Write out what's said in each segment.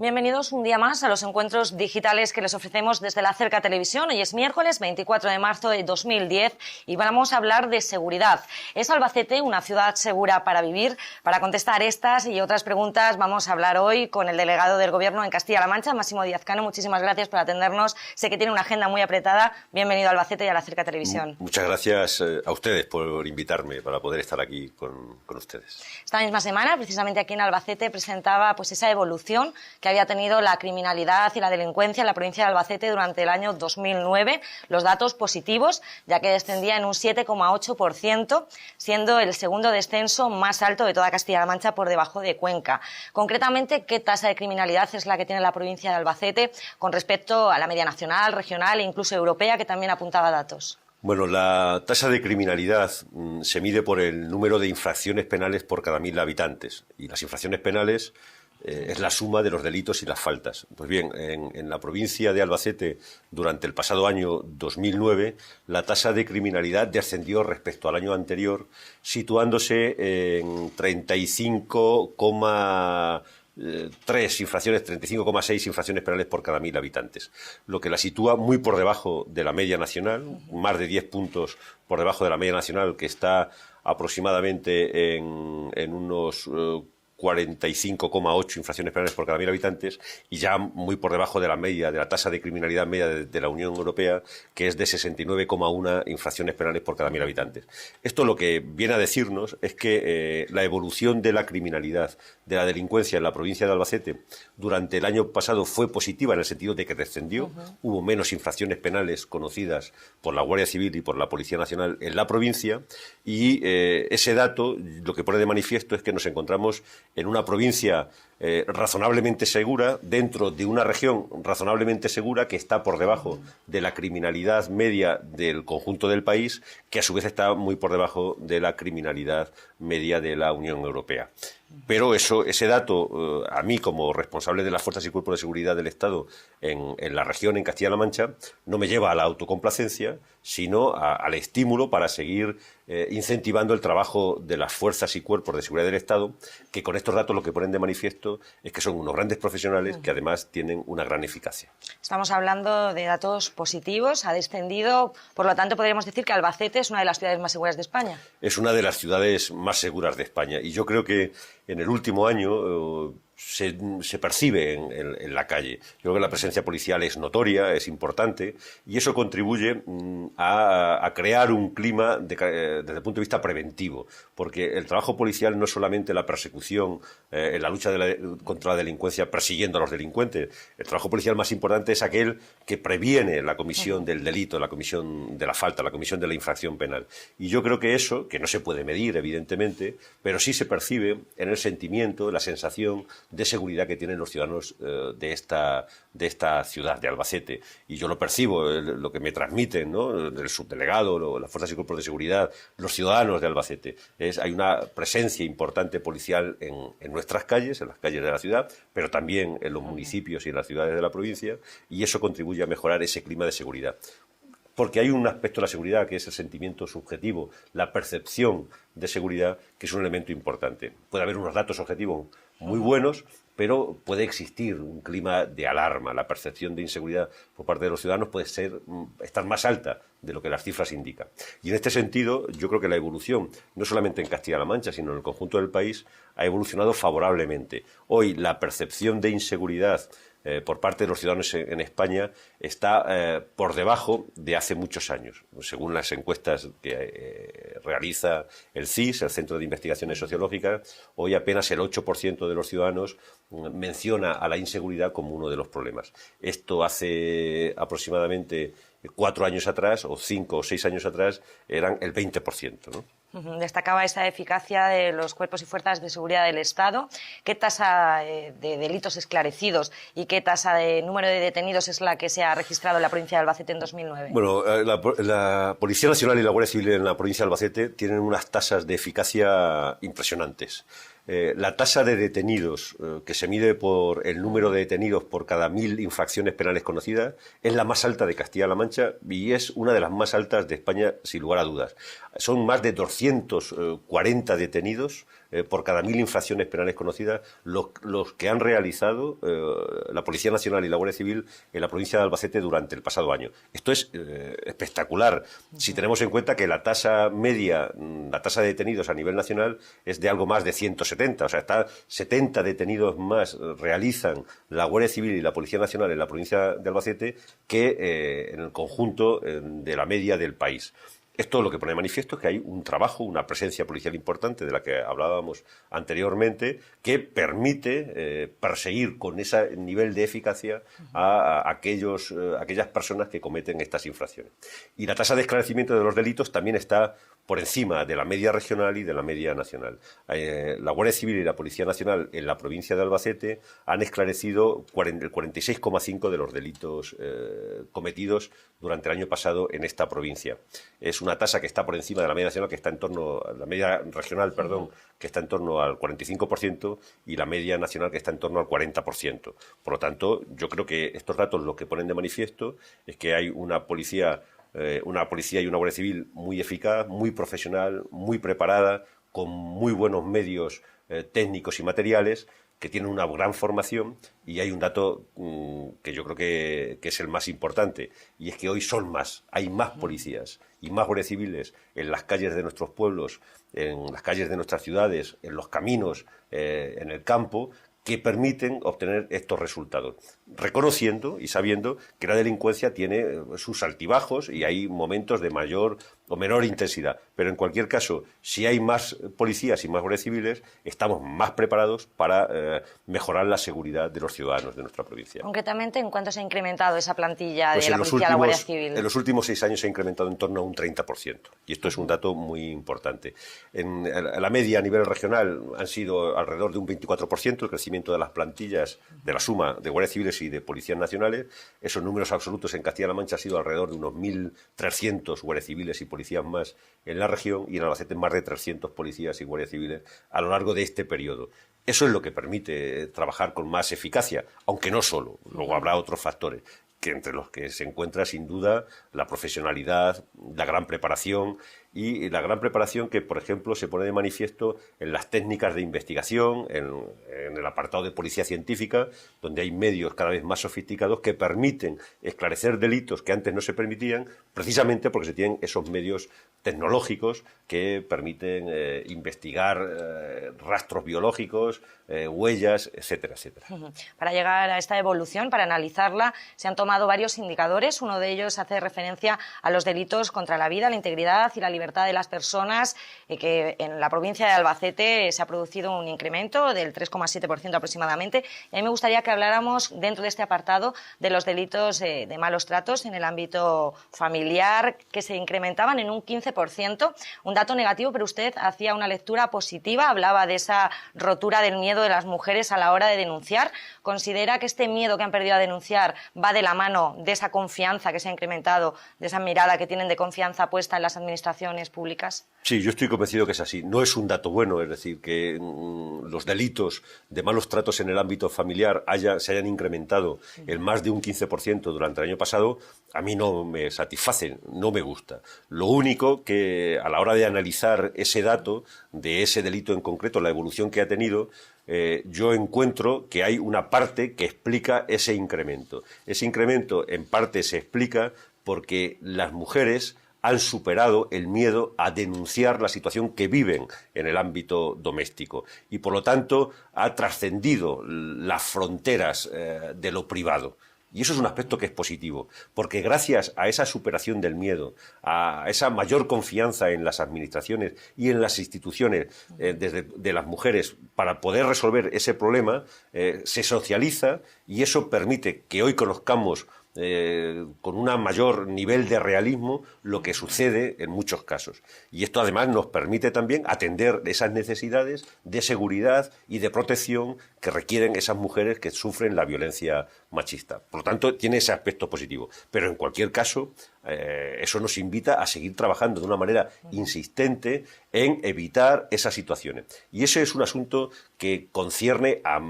Bienvenidos un día más a los encuentros digitales que les ofrecemos desde la Cerca Televisión. Hoy es miércoles 24 de marzo de 2010 y vamos a hablar de seguridad. ¿Es Albacete una ciudad segura para vivir? Para contestar estas y otras preguntas vamos a hablar hoy con el delegado del Gobierno en Castilla-La Mancha, Máximo Díaz-Cano. Muchísimas gracias por atendernos. Sé que tiene una agenda muy apretada. Bienvenido a Albacete y a la Cerca Televisión. Muchas gracias a ustedes por invitarme para poder estar aquí con ustedes. Esta misma semana, precisamente aquí en Albacete, presentaba esa evolución que había tenido la criminalidad y la delincuencia en la provincia de Albacete durante el año 2009. Los datos positivos, ya que descendía en un 7,8%, siendo el segundo descenso más alto de toda Castilla-La Mancha por debajo de Cuenca. Concretamente, ¿qué tasa de criminalidad es la que tiene la provincia de Albacete con respecto a la media nacional, regional e incluso europea, que también apuntaba datos? Bueno, la tasa de criminalidad se mide por el número de infracciones penales por cada 1.000 habitantes. Y las infracciones penales es la suma de los delitos y las faltas. Pues bien, en la provincia de Albacete, durante el pasado año 2009, la tasa de criminalidad descendió respecto al año anterior, situándose en 35,6 infracciones penales por cada 1.000 habitantes, lo que la sitúa muy por debajo de la media nacional, más de 10 puntos por debajo de la media nacional, que está aproximadamente en unos 45,8 infracciones penales por cada 1.000 habitantes, y ya muy por debajo de la media, de la tasa de criminalidad media de la Unión Europea, que es de 69,1 infracciones penales por cada 1.000 habitantes. Esto lo que viene a decirnos es que la evolución de la criminalidad, de la delincuencia en la provincia de Albacete durante el año pasado fue positiva, en el sentido de que descendió. Hubo menos infracciones penales conocidas por la Guardia Civil y por la Policía Nacional en la provincia, y ese dato lo que pone de manifiesto es que nos encontramos en una provincia razonablemente segura, dentro de una región razonablemente segura, que está por debajo de la criminalidad media del conjunto del país, que a su vez está muy por debajo de la criminalidad media de la Unión Europea. Pero ese dato, a mí como responsable de las fuerzas y cuerpos de seguridad del Estado en la región, en Castilla-La Mancha, no me lleva a la autocomplacencia, sino al estímulo para seguir incentivando el trabajo de las fuerzas y cuerpos de seguridad del Estado, que con estos datos lo que ponen de manifiesto es que son unos grandes profesionales que además tienen una gran eficacia. Estamos hablando de datos positivos, ha descendido, por lo tanto podríamos decir que Albacete es una de las ciudades más seguras de España. Es una de las ciudades más seguras de España, y yo creo que en el último año se percibe en la calle. Yo creo que la presencia policial es notoria, es importante, y eso contribuye a crear un clima desde el punto de vista preventivo, porque el trabajo policial no es solamente la persecución, en la lucha contra la delincuencia persiguiendo a los delincuentes. El trabajo policial más importante es aquel que previene la comisión del delito, la comisión de la falta, la comisión de la infracción penal. Y yo creo que eso, que no se puede medir evidentemente, pero sí se percibe en el sentimiento, la sensación de seguridad que tienen los ciudadanos de esta ciudad de Albacete. Y yo lo percibo, lo que me transmiten, ¿no?, el subdelegado, las fuerzas y cuerpos de seguridad, los ciudadanos de Albacete. Hay una presencia importante policial en nuestras calles, en las calles de la ciudad, pero también en los municipios y en las ciudades de la provincia, y eso contribuye a mejorar ese clima de seguridad. Porque hay un aspecto de la seguridad que es el sentimiento subjetivo, la percepción de seguridad, que es un elemento importante. Puede haber unos datos objetivos muy buenos, pero puede existir un clima de alarma. La percepción de inseguridad por parte de los ciudadanos puede estar más alta de lo que las cifras indican. Y en este sentido, yo creo que la evolución, no solamente en Castilla-La Mancha, sino en el conjunto del país, ha evolucionado favorablemente. Hoy la percepción de inseguridad por parte de los ciudadanos en España está por debajo de hace muchos años. Según las encuestas que realiza el CIS, el Centro de Investigaciones Sociológicas, hoy apenas el 8% de los ciudadanos menciona a la inseguridad como uno de los problemas. Esto hace aproximadamente 4 años atrás, o 5 o 6 años atrás, eran el 20%, ¿no? Destacaba esa eficacia de los cuerpos y fuerzas de seguridad del Estado. ¿Qué tasa de delitos esclarecidos y qué tasa de número de detenidos es la que se ha registrado en la provincia de Albacete en 2009? Bueno, la Policía Nacional y la Guardia Civil en la provincia de Albacete tienen unas tasas de eficacia impresionantes. La tasa de detenidos, que se mide por el número de detenidos por cada 1.000 infracciones penales conocidas, es la más alta de Castilla-La Mancha y es una de las más altas de España, sin lugar a dudas. Son más de 240 detenidos por cada 1000 infracciones penales conocidas, los que han realizado la Policía Nacional y la Guardia Civil en la provincia de Albacete durante el pasado año. Esto es espectacular si tenemos en cuenta que la tasa media, la tasa de detenidos a nivel nacional es de algo más de 170, o sea, 70 detenidos más realizan la Guardia Civil y la Policía Nacional en la provincia de Albacete que en el conjunto de la media del país. Esto lo que pone de manifiesto es que hay un trabajo, una presencia policial importante de la que hablábamos anteriormente, que permite perseguir con ese nivel de eficacia a aquellas personas que cometen estas infracciones. Y la tasa de esclarecimiento de los delitos también está por encima de la media regional y de la media nacional. La Guardia Civil y la Policía Nacional en la provincia de Albacete han esclarecido el 46,5% de los delitos cometidos durante el año pasado en esta provincia. Es una tasa que está por encima de la media nacional, que está en torno a la media regional, que está en torno al 45%, y la media nacional, que está en torno al 40%. Por lo tanto, yo creo que estos datos lo que ponen de manifiesto es que hay una policía y una Guardia Civil muy eficaz, muy profesional, muy preparada, con muy buenos medios técnicos y materiales, que tienen una gran formación, y hay un dato que yo creo que es el más importante, y es que hoy hay más policías y más guardias civiles en las calles de nuestros pueblos, en las calles de nuestras ciudades, en los caminos, en el campo, que permiten obtener estos resultados, reconociendo y sabiendo que la delincuencia tiene sus altibajos y hay momentos de mayor o menor intensidad. Pero en cualquier caso, si hay más policías y más guardias civiles, estamos más preparados para mejorar la seguridad de los ciudadanos de nuestra provincia. Concretamente, ¿en cuánto se ha incrementado esa plantilla Pues de la Policía de la Guardia Civil? En los últimos 6 años se ha incrementado en torno a un 30%, y esto es un dato muy importante. En la media a nivel regional han sido alrededor de un 24% el crecimiento de las plantillas, de la suma de guardias civiles y de policías nacionales. Esos números absolutos en Castilla-La Mancha ha sido alrededor de unos 1.300 guardias civiles y policías más en la región, y en Albacete más de 300 policías y guardias civiles a lo largo de este periodo. Eso es lo que permite trabajar con más eficacia, aunque no solo, luego habrá otros factores, que entre los que se encuentra sin duda la profesionalidad, la gran preparación, y la gran preparación que, por ejemplo, se pone de manifiesto en las técnicas de investigación, en el apartado de policía científica, donde hay medios cada vez más sofisticados que permiten esclarecer delitos que antes no se permitían, precisamente porque se tienen esos medios tecnológicos que permiten investigar rastros biológicos, huellas, etcétera, etcétera. Para llegar a esta evolución, para analizarla, se han tomado varios indicadores. Uno de ellos hace referencia a los delitos contra la vida, la integridad y la libertad de las personas, que en la provincia de Albacete se ha producido un incremento del 3,7% aproximadamente. Y a mí me gustaría que habláramos dentro de este apartado de los delitos de malos tratos en el ámbito familiar, que se incrementaban en un 15%, un dato negativo, pero usted hacía una lectura positiva, hablaba de esa rotura del miedo de las mujeres a la hora de denunciar. ¿Considera que este miedo que han perdido a denunciar va de la mano de esa confianza que se ha incrementado, de esa mirada que tienen de confianza puesta en las administraciones públicas? Sí, yo estoy convencido que es así. No es un dato bueno, es decir, que los delitos de malos tratos en el ámbito familiar se hayan incrementado en más de un 15% durante el año pasado. A mí no me satisface, no me gusta. Lo único que, a la hora de analizar ese dato de ese delito en concreto, la evolución que ha tenido, yo encuentro que hay una parte que explica ese incremento. Ese incremento en parte se explica porque las mujeres han superado el miedo a denunciar la situación que viven en el ámbito doméstico, y por lo tanto ha trascendido las fronteras de lo privado. Y eso es un aspecto que es positivo, porque gracias a esa superación del miedo, a esa mayor confianza en las administraciones y en las instituciones de las mujeres para poder resolver ese problema, se socializa, y eso permite que hoy conozcamos con un mayor nivel de realismo lo que sucede en muchos casos. Y esto además nos permite también atender esas necesidades de seguridad y de protección que requieren esas mujeres que sufren la violencia machista. Por lo tanto, tiene ese aspecto positivo. Pero en cualquier caso, Eso nos invita a seguir trabajando de una manera insistente en evitar esas situaciones. Y ese es un asunto que concierne a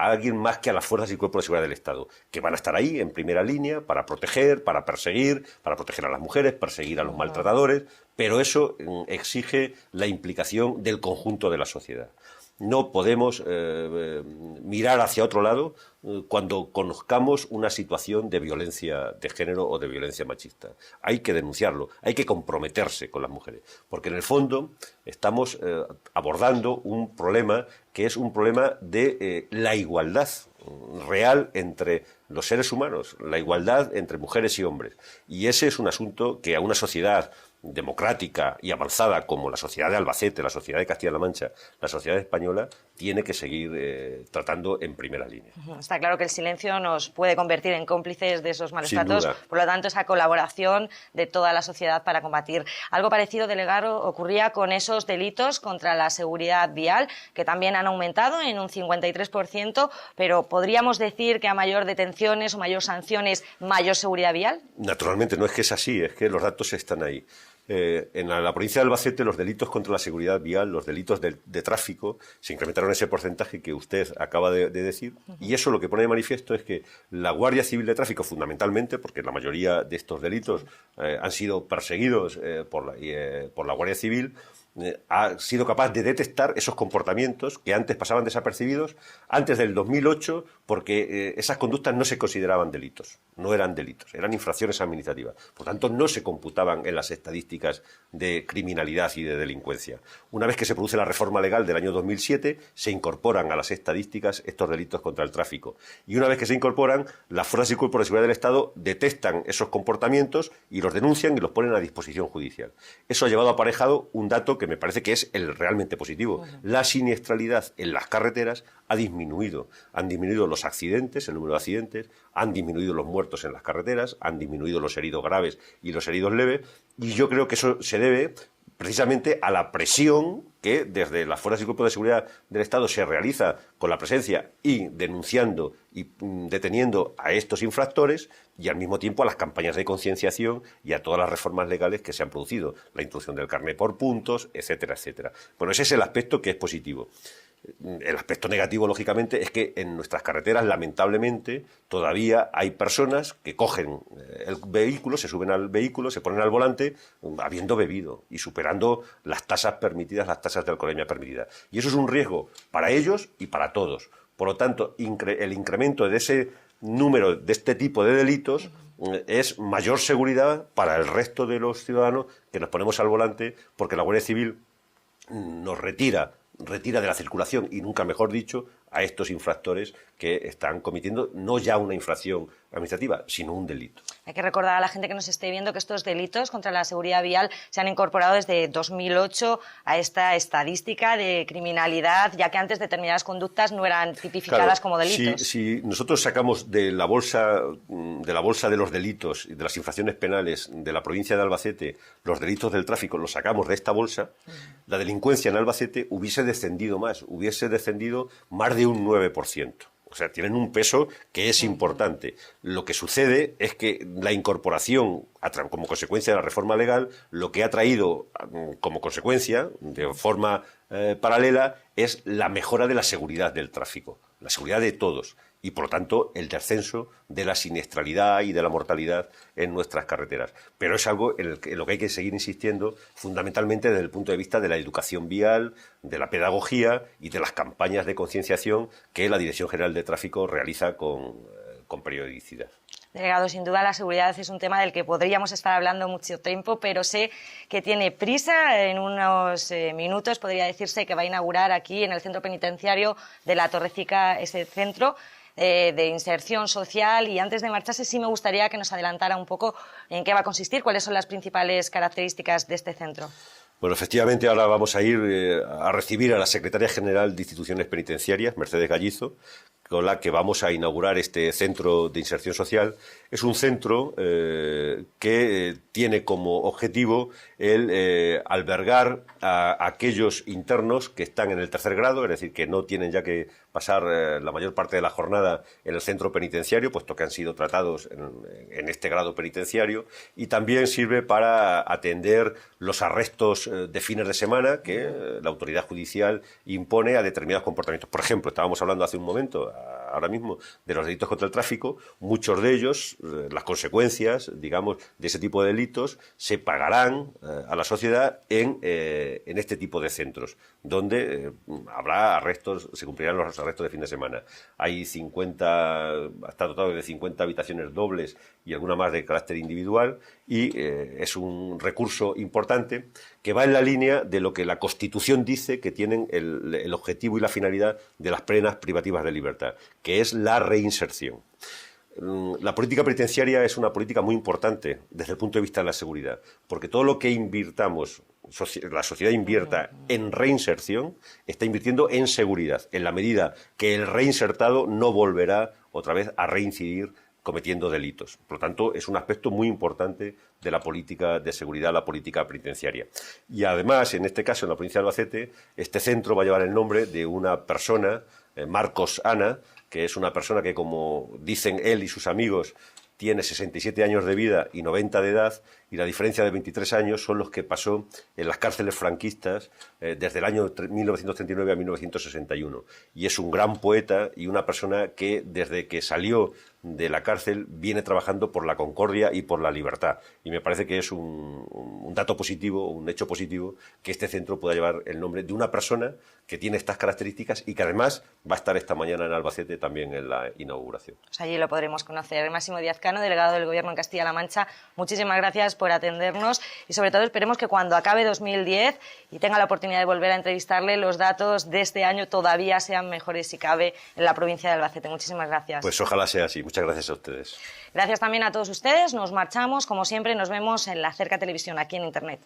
alguien más que a las fuerzas y cuerpos de seguridad del Estado, que van a estar ahí en primera línea para proteger, para perseguir, para proteger a las mujeres, perseguir a los maltratadores, pero eso exige la implicación del conjunto de la sociedad. No podemos mirar hacia otro lado cuando conozcamos una situación de violencia de género o de violencia machista. Hay que denunciarlo, hay que comprometerse con las mujeres, porque en el fondo estamos abordando un problema que es un problema de la igualdad real entre los seres humanos, la igualdad entre mujeres y hombres. Y ese es un asunto que a una sociedad democrática y avanzada como la sociedad de Albacete, la sociedad de Castilla-La Mancha, la sociedad española, tiene que seguir tratando en primera línea. Está claro que el silencio nos puede convertir en cómplices de esos malos tratos, por lo tanto esa colaboración de toda la sociedad para combatir. Algo parecido, delegado, ocurría con esos delitos contra la seguridad vial, que también han aumentado en un 53%, pero ¿podríamos decir que a mayor detenciones o mayor sanciones, mayor seguridad vial? Naturalmente, no es que es así, es que los datos están ahí. En la provincia de Albacete los delitos contra la seguridad vial, los delitos de tráfico, se incrementaron ese porcentaje que usted acaba de decir, y eso lo que pone de manifiesto es que la Guardia Civil de Tráfico, fundamentalmente, porque la mayoría de estos delitos han sido perseguidos por la Guardia Civil, ha sido capaz de detectar esos comportamientos que antes pasaban desapercibidos, antes del 2008, porque esas conductas no se consideraban delitos, no eran delitos, eran infracciones administrativas. Por tanto, no se computaban en las estadísticas de criminalidad y de delincuencia. Una vez que se produce la reforma legal del año 2007, se incorporan a las estadísticas estos delitos contra el tráfico. Y una vez que se incorporan, las fuerzas y cuerpos de seguridad del Estado detectan esos comportamientos y los denuncian y los ponen a disposición judicial. Eso ha llevado aparejado un dato que me parece que es el realmente positivo. La siniestralidad en las carreteras ha disminuido. Han disminuido los accidentes, el número de accidentes, han disminuido los muertos en las carreteras, han disminuido los heridos graves y los heridos leves, y yo creo que eso se debe precisamente a la presión que desde las fuerzas y cuerpos de seguridad del Estado se realiza con la presencia y denunciando y deteniendo a estos infractores, y al mismo tiempo a las campañas de concienciación y a todas las reformas legales que se han producido, la introducción del carné por puntos, etcétera, etcétera. Bueno, ese es el aspecto que es positivo. El aspecto negativo, lógicamente, es que en nuestras carreteras, lamentablemente, todavía hay personas que cogen el vehículo, se suben al vehículo, se ponen al volante, habiendo bebido y superando las tasas permitidas, las tasas de alcoholemia permitidas. Y eso es un riesgo para ellos y para todos. Por lo tanto, el incremento de ese número de este tipo de delitos es mayor seguridad para el resto de los ciudadanos que nos ponemos al volante, porque la Guardia Civil nos retira de la circulación, y nunca mejor dicho, a estos infractores que están cometiendo no ya una infracción administrativa, sino un delito. Hay que recordar a la gente que nos esté viendo que estos delitos contra la seguridad vial se han incorporado desde 2008 a esta estadística de criminalidad, ya que antes determinadas conductas no eran tipificadas como delitos. Si nosotros sacamos de la bolsa de los delitos y de las infracciones penales de la provincia de Albacete los delitos del tráfico, los sacamos de esta bolsa, la delincuencia en Albacete hubiese descendido más de un 9%. O sea, tienen un peso que es importante. Lo que sucede es que la incorporación, como consecuencia de la reforma legal, lo que ha traído como consecuencia, de forma paralela, es la mejora de la seguridad del tráfico, la seguridad de todos, y por lo tanto el descenso de la siniestralidad y de la mortalidad en nuestras carreteras. Pero es algo en lo que hay que seguir insistiendo, fundamentalmente desde el punto de vista de la educación vial, de la pedagogía y de las campañas de concienciación que la Dirección General de Tráfico realiza con periodicidad. Delegado, sin duda la seguridad es un tema del que podríamos estar hablando mucho tiempo, pero sé que tiene prisa. En unos minutos podría decirse que va a inaugurar aquí en el centro penitenciario de La Torrecica ese centro de inserción social, y antes de marcharse sí me gustaría que nos adelantara un poco en qué va a consistir, cuáles son las principales características de este centro. Bueno, efectivamente ahora vamos a ir a recibir a la Secretaria General de Instituciones Penitenciarias, Mercedes Gallizo, con la que vamos a inaugurar este centro de inserción social. Es un centro que tiene como objetivo el albergar a aquellos internos que están en el tercer grado, es decir, que no tienen ya que pasar la mayor parte de la jornada en el centro penitenciario, puesto que han sido tratados en este grado penitenciario, y también sirve para atender los arrestos de fines de semana que la autoridad judicial impone a determinados comportamientos. Por ejemplo, estábamos hablando hace un momento, ahora mismo, de los delitos contra el tráfico. Muchos de ellos, las consecuencias, digamos, de ese tipo de delitos se pagarán a la sociedad en este tipo de centros, donde habrá arrestos, se cumplirán los arrestos de fin de semana. Hay 50, está dotado de 50 habitaciones dobles y alguna más de carácter individual, y es un recurso importante que va en la línea de lo que la Constitución dice que tienen el objetivo y la finalidad de las penas privativas de libertad, que es la reinserción. La política penitenciaria es una política muy importante desde el punto de vista de la seguridad, porque todo lo que invirtamos, la sociedad invierta en reinserción, está invirtiendo en seguridad, en la medida que el reinsertado no volverá otra vez a reincidir cometiendo delitos. Por lo tanto, es un aspecto muy importante de la política de seguridad, la política penitenciaria. Y además, en este caso, en la provincia de Albacete, este centro va a llevar el nombre de una persona, Marcos Ana, que es una persona que, como dicen él y sus amigos, tiene 67 años de vida y 90 de edad, y la diferencia de 23 años son los que pasó en las cárceles franquistas desde el año 1939 a 1961. Y es un gran poeta y una persona que, desde que salió de la cárcel, viene trabajando por la concordia y por la libertad. Y me parece que es un dato positivo, un hecho positivo, que este centro pueda llevar el nombre de una persona que tiene estas características y que además va a estar esta mañana en Albacete también en la inauguración. Pues allí lo podremos conocer. Máximo Díaz Cano, delegado del Gobierno en Castilla-La Mancha, muchísimas gracias por atendernos, y sobre todo esperemos que cuando acabe 2010 y tenga la oportunidad de volver a entrevistarle, los datos de este año todavía sean mejores, si cabe, en la provincia de Albacete. Muchísimas gracias. Pues ojalá sea así. Muchas gracias a ustedes. Gracias también a todos ustedes. Nos marchamos. Como siempre, nos vemos en la Cerca Televisión, aquí en Internet.